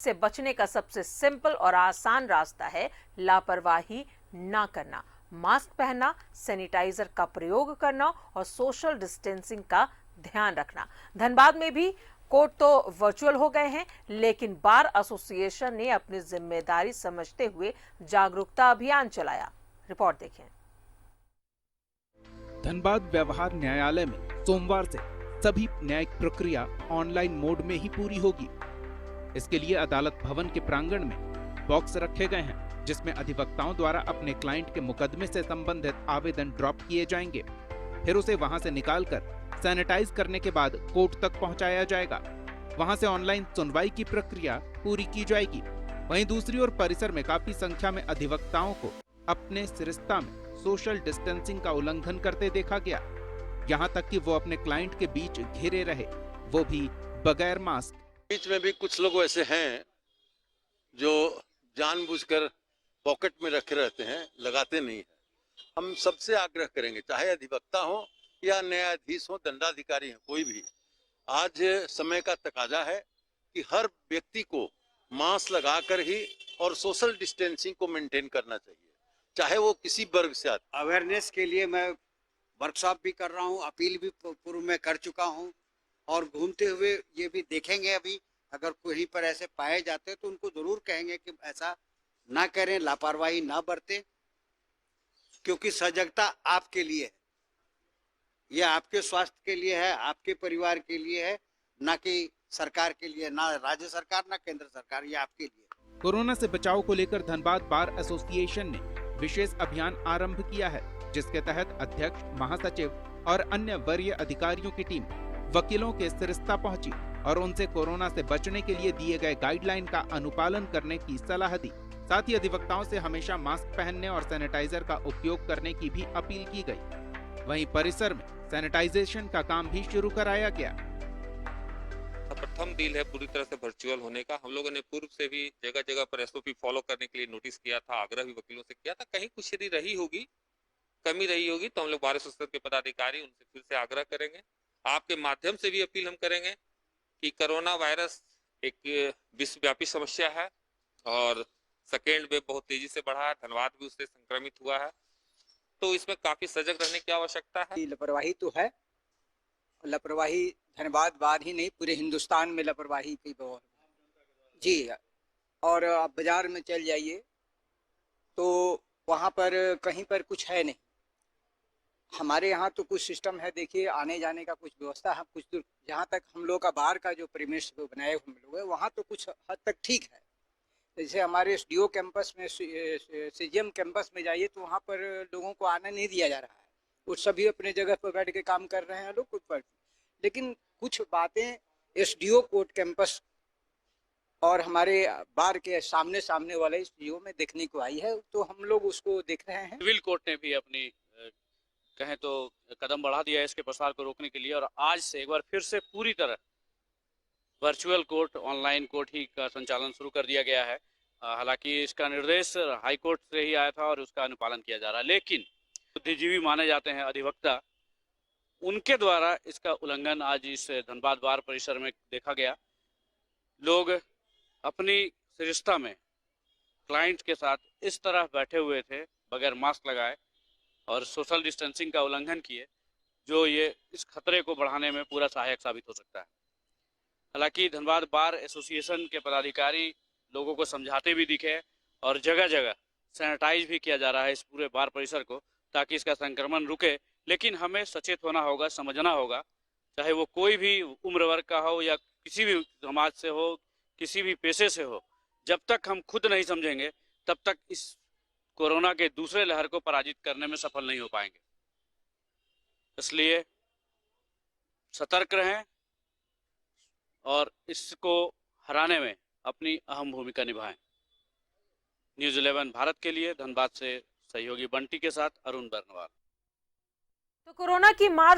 से बचने का सबसे सिंपल और आसान रास्ता है लापरवाही ना करना, मास्क पहनना, सैनिटाइजर का प्रयोग करना और सोशल डिस्टेंसिंग का ध्यान रखना। धनबाद में भी कोर्ट तो वर्चुअल हो गए हैं, लेकिन बार एसोसिएशन ने अपनी जिम्मेदारी समझते हुए जागरूकता अभियान चलाया। रिपोर्ट देखें। धनबाद व्यवहार न्यायालय में सोमवार से सभी न्यायिक प्रक्रिया ऑनलाइन मोड में ही पूरी होगी। इसके लिए अदालत भवन के प्रांगण में बॉक्स रखे गए हैं, जिसमें अधिवक्ताओं द्वारा अपने क्लाइंट के मुकदमे से संबंधित आवेदन ड्रॉप किए जाएंगे। फिर उसे वहां से निकालकर सैनिटाइज करने के बाद कोर्ट तक पहुंचाया जाएगा। वहां से ऑनलाइन सुनवाई की प्रक्रिया पूरी की जाएगी। वहीं दूसरी ओर परिसर में काफी संख्या में अधिवक्ताओं को अपने सिरिस्ता में सोशल डिस्टेंसिंग का उल्लंघन करते देखा गया। यहां तक कि वो अपने क्लाइंट के बीच घिरे रहे, वो भी बगैर मास्क। बीच में भी कुछ लोग ऐसे हैं जो जानबूझकर पॉकेट में रखे रहते हैं, लगाते नहीं है। हम सबसे आग्रह करेंगे, चाहे अधिवक्ता हो या न्यायाधीश हो, दंडाधिकारी हो, कोई भी, आज समय का तकाजा है कि हर व्यक्ति को मास्क लगाकर ही और सोशल डिस्टेंसिंग को मेंटेन करना चाहिए, चाहे वो किसी वर्ग से आते। अवेयरनेस के लिए मैं वर्कशॉप भी कर रहा हूँ, अपील भी पूर्व में कर चुका हूँ और घूमते हुए ये भी देखेंगे। अभी अगर कहीं पर ऐसे पाए जाते तो उनको जरूर कहेंगे कि ऐसा ना करें, लापरवाही ना बरतें, क्योंकि सजगता आपके लिए है, ये आपके स्वास्थ्य के लिए है, आपके परिवार के लिए है, ना कि सरकार के लिए, ना राज्य सरकार ना केंद्र सरकार, ये आपके लिए। कोरोना से बचाव को लेकर धनबाद बार एसोसिएशन ने विशेष अभियान आरंभ किया है, जिसके तहत अध्यक्ष, महासचिव और अन्य वरीय अधिकारियों की टीम वकीलों के सिरिस्ता पहुंची और उनसे कोरोना से बचने के लिए दिए गए गाइडलाइन का अनुपालन करने की सलाह दी। साथ ही अधिवक्ताओं से हमेशा मास्क पहनने और सैनिटाइजर का उपयोग करने की भी अपील की गई। वहीं परिसर में सैनिटाइजेशन का काम भी शुरू कराया गया। प्रथम डील है पूरी तरह से वर्चुअल होने का। हम लोगों ने पूर्व से भी जगह जगह पर एसओपी फॉलो करने के लिए नोटिस किया था, आग्रह भी वकीलों से किया था। कहीं कुछ यदि रही होगी, कमी रही होगी, तो हम लोग बार एसोसिएशन के पदाधिकारी उनसे फिर से आग्रह करेंगे। आपके माध्यम से भी अपील हम करेंगे कि कोरोना वायरस एक विश्वव्यापी समस्या है और सेकेंड वेव बहुत तेजी से बढ़ा है, धनबाद भी उससे संक्रमित हुआ है, तो इसमें काफी सजग रहने की आवश्यकता है। लापरवाही तो है, लापरवाही धनबाद बाद ही नहीं, पूरे हिंदुस्तान में लापरवाही की बहुत जी। और आप बाजार में चल जाइए तो वहाँ पर कहीं पर कुछ है नहीं। हमारे यहाँ तो कुछ सिस्टम है, देखिए, आने जाने का कुछ व्यवस्था है। कुछ दूर जहाँ तक हम लोग का बाहर का जो प्रीमिस बनाए हम लोग है, वहाँ तो कुछ हद तक ठीक है। जैसे हमारे एसडीओ कैंपस में, सीजीएम कैंपस में जाइए तो वहाँ पर लोगों को आने नहीं दिया जा रहा है। वो सभी अपने जगह पर बैठ के काम कर रहे हैं लोग खुद पर। लेकिन कुछ बातें एसडीओ कोर्ट कैंपस और हमारे बार के सामने सामने वाले एसडीओ में देखने को आई है, तो हम लोग उसको देख रहे हैं। सिविल कोर्ट ने भी अपनी कहें तो कदम बढ़ा दिया है इसके प्रसार को रोकने के लिए, और आज से एक बार फिर से पूरी तरह वर्चुअल कोर्ट, ऑनलाइन कोर्ट ही का संचालन शुरू कर दिया गया है। हालांकि इसका निर्देश हाई कोर्ट से ही आया था और उसका अनुपालन किया जा रहा है, लेकिन बुद्धिजीवी माने जाते हैं अधिवक्ता, उनके द्वारा इसका उल्लंघन आज इस धनबाद बार परिसर में देखा गया। लोग अपनी सरिस्ता में क्लाइंट के साथ इस तरह बैठे हुए थे बगैर मास्क लगाए और सोशल डिस्टेंसिंग का उल्लंघन किए, जो ये इस खतरे को बढ़ाने में पूरा सहायक साबित हो सकता है। हालांकि धनबाद बार एसोसिएशन के पदाधिकारी लोगों को समझाते भी दिखे और जगह जगह सैनिटाइज भी किया जा रहा है इस पूरे बार परिसर को, ताकि इसका संक्रमण रुके। लेकिन हमें सचेत होना होगा, समझना होगा, चाहे वो कोई भी उम्र वर्ग का हो या किसी भी समाज से हो, किसी भी पेशे से हो, जब तक हम खुद नहीं समझेंगे तब तक इस कोरोना के दूसरे लहर को पराजित करने में सफल नहीं हो पाएंगे। इसलिए सतर्क रहें और इसको हराने में अपनी अहम भूमिका निभाएं। न्यूज़ 11 भारत के लिए धनबाद से सहयोगी बंटी के साथ अरुण बर्नवाल। तो कोरोना की मार